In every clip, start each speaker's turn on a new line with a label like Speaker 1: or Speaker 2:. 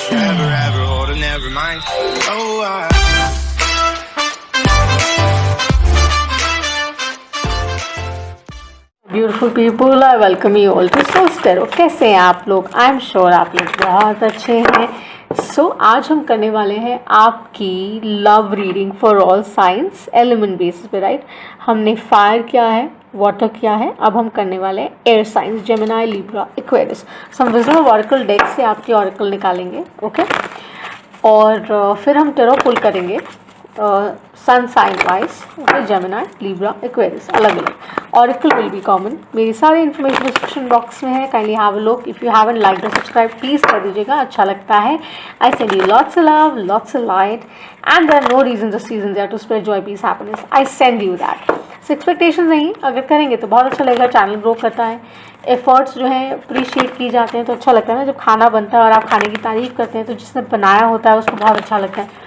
Speaker 1: was forever, ever, hold or never mind. Oh,
Speaker 2: beautiful people, I welcome you all to सोस्टेरो। कैसे हैं आप लोग? आई एम श्योर आप लोग बहुत अच्छे हैं। आज हम करने वाले हैं आपकी love reading for all science element basis पे, राइट। हमने फायर किया है, वाटर किया है, अब हम करने वाले हैं air science, Gemini, Libra, Aquarius. हम विजडम ऑफ ऑरेकल डेक से आपके ऑरेकल निकालेंगे, ओके। और फिर हम टेरो पुल करेंगे sun sign wise, okay, Gemini, Libra, Aquarius, अलग अलग। Oracle will be common. मेरी सारी इन्फॉर्मेशन डिस्क्रिप्शन बॉक्स में है, kindly have a look. If you haven't like और सब्सक्राइब प्लीज़ कर दीजिएगा, अच्छा लगता है। I send you lots of love, lots of light, and there are no reason of season there to spread joy, peace, happiness. I send you that. Expectation नहीं, अगर करेंगे तो बहुत अच्छा लगेगा, चैनल ग्रो करता है। एफर्ट्स जो हैं अप्रिशिएट की जाते हैं तो अच्छा लगता है ना। जब खाना बनता है और आप खाने की तारीफ करते हैं तो जिसने बनाया होता है उसको बहुत अच्छा लगता है।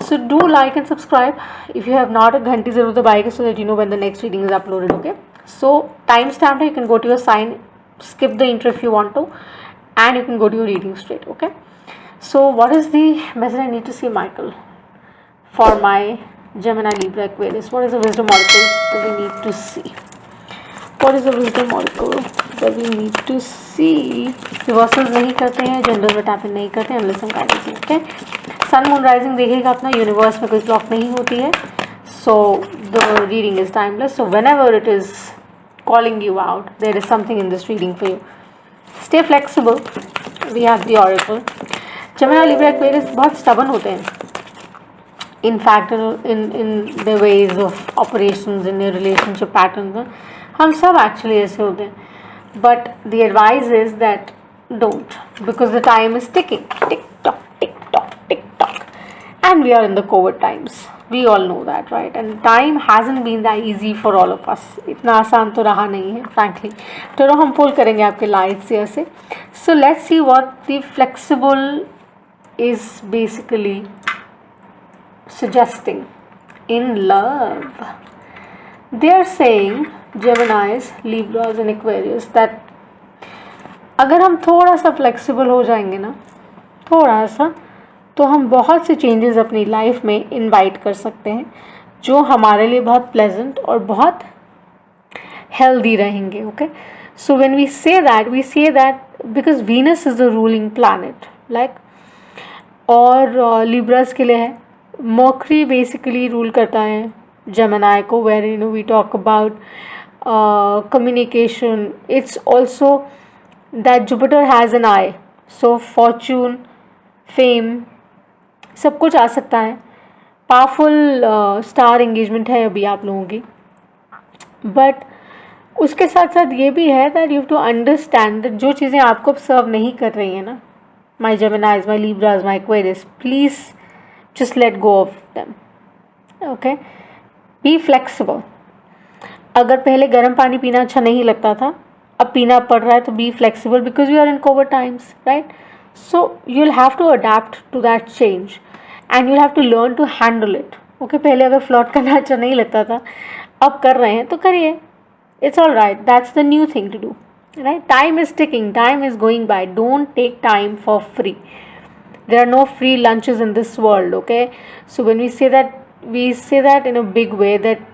Speaker 2: So do like and subscribe. If you have not, घंटी ज़रूर दबाइएगा so that you know when the next reading is uploaded. Okay. So timestamp, you can go to your sign, skip the intro if you want to, and you can go to your reading straight. Okay. So what is the message I need to see, Michael, for my Gemini, Libra, Aquarius? What is the wisdom oracle that we need to see? What is the wisdom oracle that we need to see? Reversals नहीं करते हैं, general में tapping नहीं करते हैं, unless हम guidance हैं, okay? Sun moon rising देखिएगा अपना, यूनिवर्स में कोई क्लॉक नहीं होती है। So the reading is timeless. So whenever it is calling you out, there is something in this reading for you. Stay flexible. We have the oracle. Gemini, Libra, Aquarius बहुत stubborn होते हैं in fact in the ways of operations, in relationship pattern. हम सब actually ऐसे होते हैं, but the advice is that don't, because the time is ticking, tick tock tick tock tick talk, and we are in the COVID times. We all know that, right? And time hasn't been that easy for all of us. इतना आसान तो रहा नहीं है, frankly. तो हम पुल करेंगे आपके lights से ऐसे. So let's see what the flexible is basically suggesting in love. They are saying, Geminis, Libras and Aquarius, that अगर हम थोड़ा सा flexible हो जाएंगे ना, थोड़ा सा, तो हम बहुत से चेंजेस अपनी लाइफ में इनवाइट कर सकते हैं जो हमारे लिए बहुत प्लेजेंट और बहुत हेल्दी रहेंगे। Okay, so when we say that because Venus is the ruling planet, like, और लिब्रास के लिए है मर्करी बेसिकली रूल करता है जेमिनी को, where you know we talk about communication. It's also that Jupiter has an eye, so fortune, fame, सब कुछ आ सकता है। पावरफुल स्टार एंगेजमेंट है अभी आप लोगों की, बट उसके साथ साथ ये भी है that you have to understand that जो चीज़ें आपको अब सर्व नहीं कर रही हैं ना, my Geminis, my Libras, my Aquarius, please just let go of them. Okay, be flexible. अगर पहले गर्म पानी पीना अच्छा नहीं लगता था, अब पीना पड़ रहा है, तो be flexible because we are in covid times, right. So you'll have to adapt to that change and you'll have to learn to handle it. Okay, पहले अगर फ्लर्ट करना अच्छा नहीं लगता था, अब कर रहे हैं तो करिए, it's all right, that's the new thing to do, right? Time is ticking, time is going by, don't take time for free. There are no free lunches in this world, okay? So when we say that in a big way, that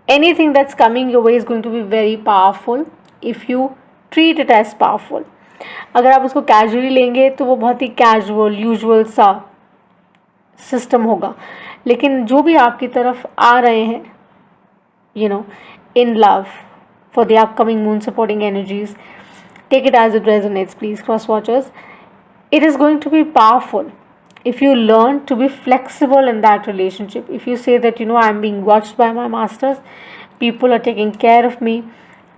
Speaker 2: anything that's coming your way is going to be very powerful if you treat it as powerful. अगर आप उसको casually लेंगे तो वो बहुत ही casual usual सा system होगा, लेकिन जो भी आपकी तरफ आ रहे हैं, you know, in love for the upcoming moon supporting energies, take it as it resonates please, cross watchers. It is going to be powerful if you learn to be flexible in that relationship. If you say that, you know, I'm being watched by my masters, people are taking care of me,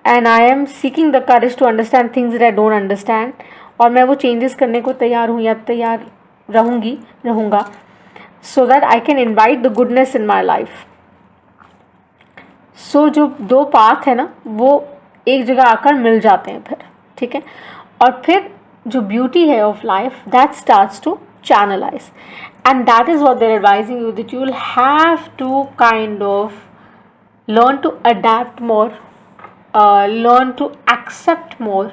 Speaker 2: and I am seeking the courage to understand things that I don't understand, और मैं वो changes करने को तैयार हूँ या तैयार रहूँगा, so that I can invite the goodness in my life. So जो दो पाथ है ना, वो एक जगह आकर मिल जाते हैं फिर, ठीक है। और फिर जो ब्यूटी है of life, that starts to channelize, and that is what they're advising you, that you will have to kind of learn to adapt more, learn to accept more,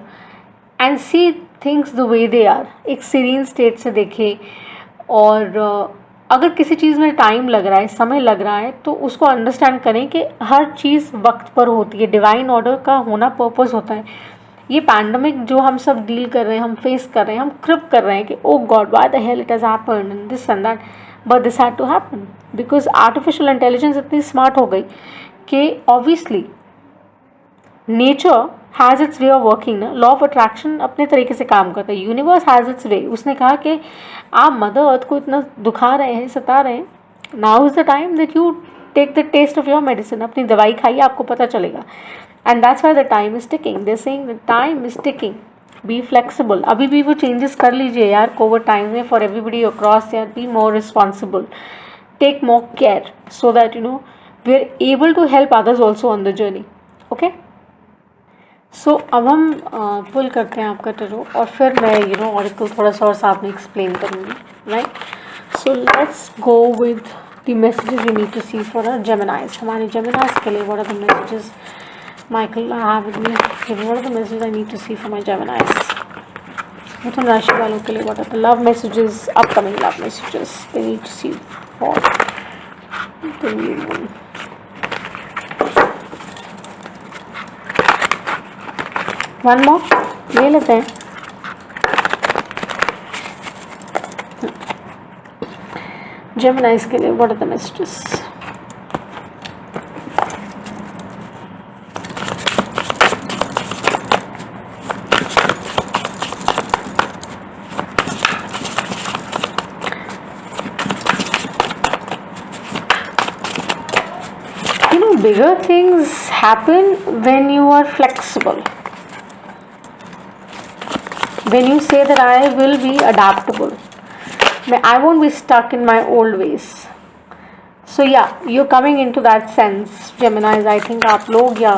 Speaker 2: and see things the way they are, एक serene state से देखें। और अगर किसी चीज़ में time लग रहा है, समय लग रहा है, तो उसको अंडरस्टैंड करें कि हर चीज़ वक्त पर होती है, डिवाइन ऑर्डर का होना पर्पस होता है। ये पैंडमिक जो हम सब डील कर रहे हैं, हम फेस कर रहे हैं, हम क्रिप कर रहे हैं कि oh God why the hell it has happened and this and that, but this had to happen because artificial intelligence इतनी स्मार्ट हो गई कि obviously nature has its way of working ना। लॉ ऑफ अट्रैक्शन अपने तरीके से काम करता है, यूनिवर्स हैज़ इट्स वे। उसने कहा कि आप मदर अर्थ को इतना दुखा रहे हैं, सता रहे हैं, now is the time that you take the test of your medicine. अपनी दवाई खाइए, आपको पता चलेगा। And that's why the time is ticking, they saying the time is ticking, be flexible. अभी भी वो चेंजेस कर लीजिए यार कोविड टाइम में, फॉर एवरीबडी अक्रॉस यार, be more responsible, take more care so that you know we are able to help others also on the journey. Okay, सो अब हम पुल करते हैं आपका टैरो, और फिर मैं ऑरिकल थोड़ा सा और साथ में एक्सप्लेन करूँगी, right. So let's go with the messages we need to see for a Geminis. हमारे जेमिनाइज के लिए what are the messages Michael I have with me, what are the messages I need to see for my Geminis. मिथुन राशि वालों के लिए what are the love messages, upcoming love messages they need to see for the new moon. One more ले लेते हैं। Geminis के लिए what are the messages. Bigger things happen when you are flexible, when you say that I will be adaptable, I won't be stuck in my old ways. So yeah, you're coming into that sense, Geminis. I think आप लोग या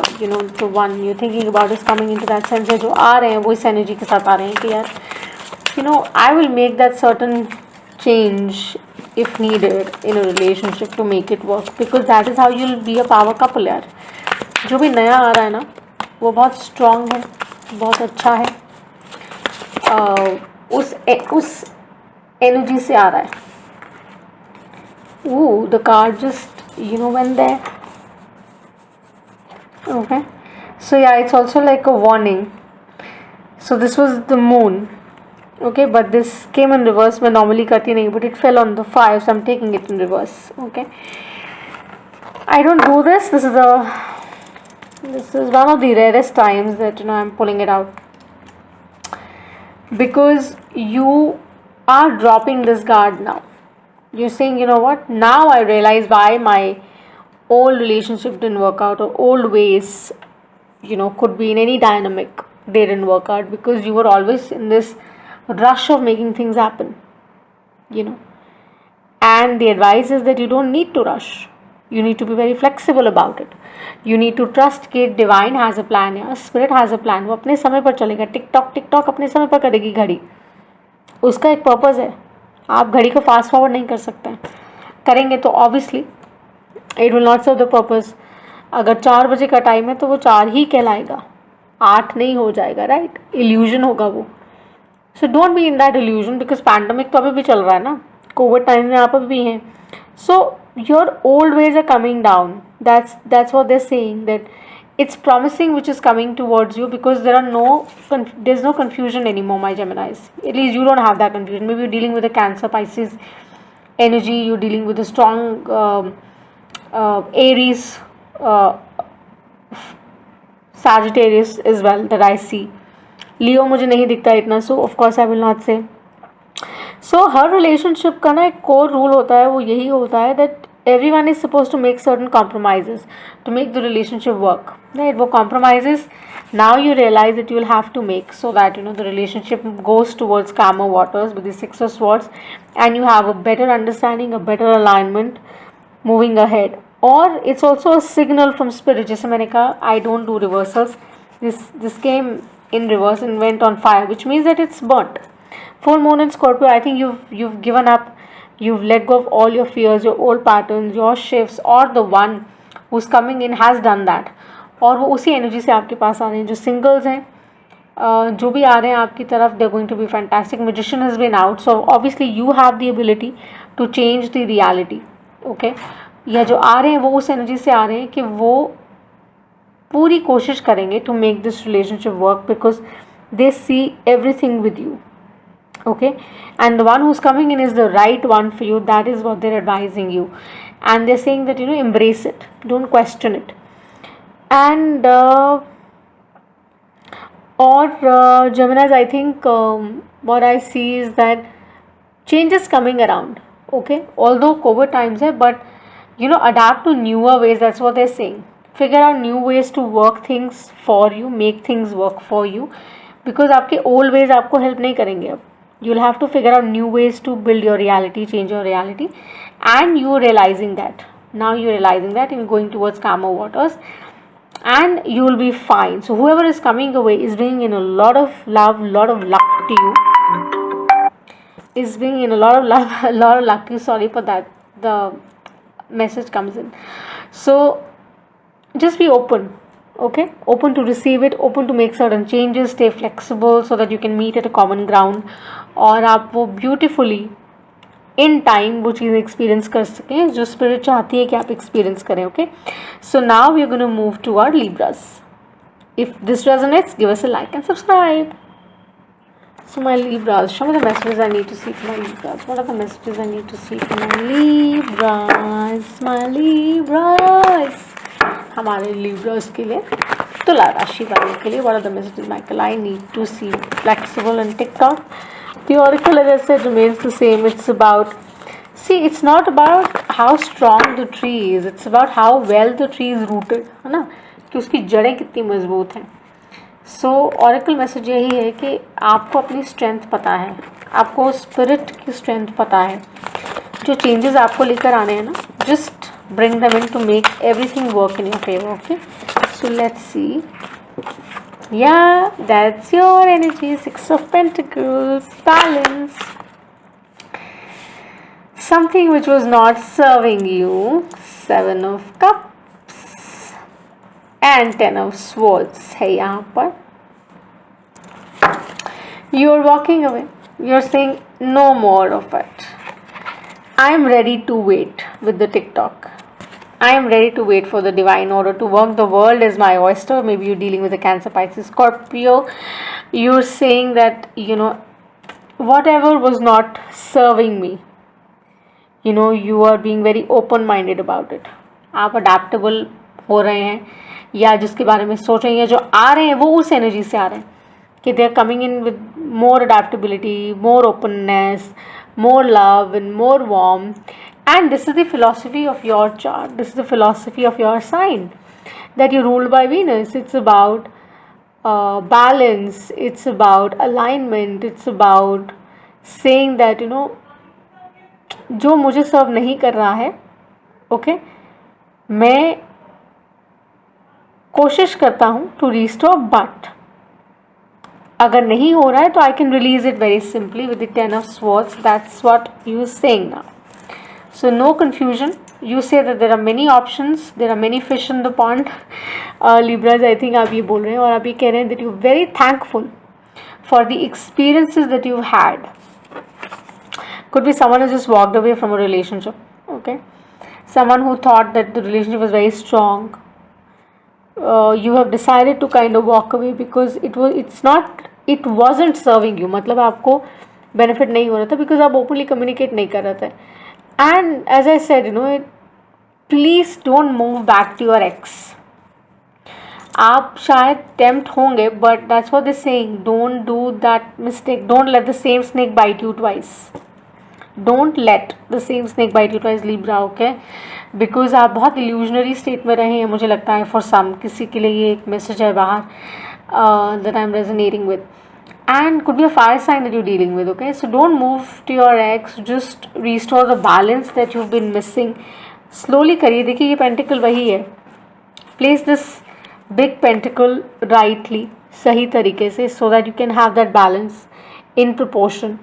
Speaker 2: the one you're thinking about is coming into that sense है, जो आ रहे हैं वो इस energy के साथ आ रहे हैं कि यार I will make that certain change if needed in a relationship to make it work, because that is how you'll be a power couple यार। जो भी नया आ रहा है ना वो बहुत स्ट्रॉन्ग है, बहुत अच्छा है, उस एनर्जी से आ रहा है। Ooh, the card just went there. Okay, so yeah, it's also like a warning. So this was the moon, okay, but this came in reverse. मैं normally करती नहीं, but it fell on the fire, so I'm taking it in reverse. Okay, I don't do this. This is one of the rarest times that I'm pulling it out, because you are dropping this guard now. You're saying, you know what, now I realize why my old relationship didn't work out, or old ways could be in any dynamic, they didn't work out because you were always in this rush of making things happen, and the advice is that you don't need to rush. You need to be very flexible about it. You need to trust कि divine has a plan या spirit has a plan. वो अपने समय पर चलेगा। Tick tock अपने समय पर करेगी घड़ी, उसका एक पर्पज़ है। आप घड़ी को फास्ट फॉरवर्ड नहीं कर सकते हैं, करेंगे तो obviously it will not serve the purpose. अगर 4 बजे का टाइम है तो वो 4 ही कहलाएगा, 8 नहीं हो जाएगा, राइट। इल्यूजन होगा वो। So don't be in that illusion, because pandemic तो अभी भी चल रहा है ना, कोविड टाइम में आप अभी भी हैं। So your old ways are coming down, that's what they're saying, that it's promising which is coming towards you, because there's no confusion anymore, my Geminis. At least you don't have that confusion. Maybe you're dealing with a Cancer, Pisces energy, you're dealing with a strong Aries, Sagittarius as well that I see. Leo मुझे नहीं दिखता इतना, so of course I will not say. So her relationship का ना एक core rule होता है, वो यही होता है that everyone is supposed to make certain compromises to make the relationship work, right? वो compromises now you realize that you will have to make, so that the relationship goes towards calmer waters with the 6 of Swords, and you have a better understanding, a better alignment moving ahead. Or it's also a signal from spirit, जैसे मैंने कहा I don't do reversals, this came in reverse and went on fire, which means that it's burnt. Full moon in Scorpio, I think you've given up, you've let go of all your fears, your old patterns, your shifts, or the one who's coming in has done that, और वो उसी energy से आपके पास आ रहे हैं। जो singles हैं, जो भी आ रहे हैं आपकी तरफ, they going to be fantastic. Magician has been out, so obviously you have the ability to change the reality. Okay, या जो आ रहे हैं वो उस एनर्जी से आ रहे हैं कि वो पूरी कोशिश करेंगे to make this relationship work because they see everything with you. Okay, and the one who's coming in is the right one for you. That is what they're advising you, and they're saying that, you know, embrace it, don't question it. And Geminis, I think what I see is that change is coming around. Okay, although COVID times hai, but you know, adapt to newer ways. That's what they're saying. Figure out new ways to work things for you, make things work for you, because आपके old ways आपको help नहीं करेंगे अब. You'll have to figure out new ways to build your reality, change your reality, and you're realizing that. Now you're realizing that and going towards calmer waters, and you'll be fine. So whoever is coming away is bringing in a lot of love, lot of luck to you. Is bringing in a lot of love, a lot of luck to you. Sorry for that. The message comes in. So just be open. Okay, open to receive it, open to make certain changes, stay flexible so that you can meet at a common ground, और आप वो beautifully in time वो चीज़ें experience कर सकें जो spirit चाहती है कि आप एक्सपीरियंस करें. Okay, so now we are gonna move to our Libras. If this resonates, give us a like and subscribe. So my Libras, show me the messages I need to see for my Libras. What are the messages I need to see for my Libras? My Libras. हमारे Libras के लिए, तुला राशि वालों के लिए, what are the messages, Michael? I need to see. Flexible and TikTok. The oracle, as I said, remains the same. It's about, see, it's not about how strong the tree is. It's about how well the tree is rooted, है ना, कि उसकी जड़ें कितनी मजबूत हैं. सो oracle message यही है कि आपको अपनी स्ट्रेंथ पता है, आपको स्पिरिट की स्ट्रेंथ पता है. जो चेंजेस आपको लेकर आने हैं ना, just bring them in to make everything work in your favor. Okay, so let's see. Yeah, that's your energy. 6 of Pentacles, balance. Something which was not serving you. 7 of Cups and 10 of Swords है यहाँ पर. You're walking away. You're saying no more of it. I am ready to wait with the TikTok. I am ready to wait for the divine order to work. The world is my oyster. Maybe you're dealing with a Cancer, Pisces, Scorpio. You're saying that, you know, whatever was not serving me, you know, you are being very open-minded about it. आप adaptable हो रहे हैं, या जिसके बारे में सोच रहे हैं, जो आ रहे हैं वो उस एनर्जी से आ रहे हैं कि they are coming in with more adaptability, more openness, more love and more warmth. And this is the philosophy of your chart. This is the philosophy of your sign, that you're ruled by Venus. It's about balance. It's about alignment. It's about saying that, you know, जो मुझे सर्व नहीं कर रहा है, okay, मैं कोशिश करता हूँ टू रिस्टोर, बट अगर नहीं हो रहा है तो I can release it very simply with the 10 of Swords. That's what you are saying now. So no confusion. You say that there are many options, there are many fish in the pond. Libras, I think आप ये बोल रहे हैं, और आप ये कह रहे हैं that you're very thankful for the experiences that you've had. Could be someone who just walked away from a relationship. Okay, someone who thought that the relationship was very strong. You have decided to kind of walk away because it wasn't serving you. मतलब आपको benefit नहीं हो रहा था because आप openly communicate नहीं कर रहे थे. And as I said, you know, please don't move back to your ex. आप शायद tempt होंगे, but that's what they're saying. Don't do that mistake. Don't let the same snake bite you twice. Don't let the same snake bite you twice, Libra. Okay, because आप बहुत illusionary state में रहे हैं, मुझे लगता है for some. किसी के लिए ये एक message है बाहर that I'm resonating with. And could be a fire sign that you're dealing with. Okay, so don't move to your ex. Just restore the balance that you've been missing. Slowly करिए. देखिए ये pentacle वही है. Place this big pentacle rightly, सही तरीके से, so that you can have that balance in proportion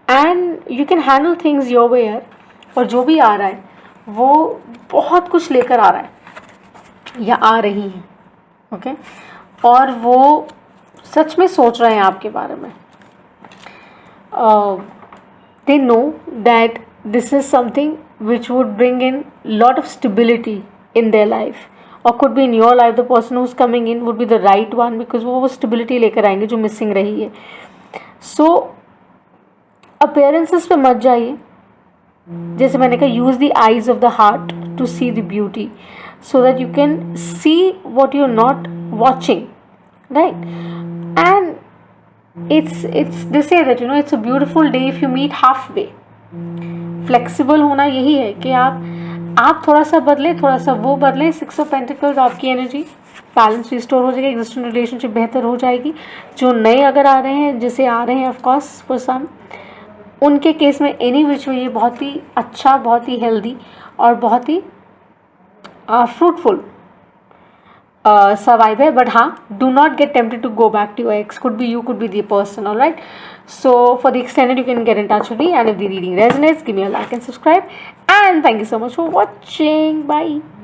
Speaker 2: and you can handle things your way यार. और जो भी आ रहा है वो बहुत कुछ लेकर आ रहा है या आ रही है. ओके, और वो सच में सोच रहे हैं आपके बारे में. They know that this is something which would bring in lot of stability in their life, or could be in your life. The person who's coming in would be the right one, because वो stability लेकर आएंगे जो missing रही है. So appearances पे मत जाइए. जैसे मैंने कहा, use the eyes of the heart to see the beauty, so that you can see what you're not watching, right? And it's they say that it's a beautiful day if you meet halfway. Flexible होना यही है कि आप थोड़ा सा बदले, थोड़ा सा वो बदले. 6 ऑफ पेंटिकल्स आपकी एनर्जी बैलेंस रिस्टोर हो जाएगी, एग्जिस्टिंग रिलेशनशिप बेहतर हो जाएगी. जो नए अगर आ रहे हैं, जैसे आ रहे हैं ऑफ कोर्स फॉर सम, उनके केस में एनी विच वे ये बहुत ही अच्छा, बहुत ही हेल्दी और बहुत ही फ्रूटफुल survive है. But हाँ, do not get tempted to go back to your ex. Could be you, could be the person. All right. So for the extended, you can get in touch with me, and if the reading resonates, give me a like and subscribe. And thank you so much for watching. Bye.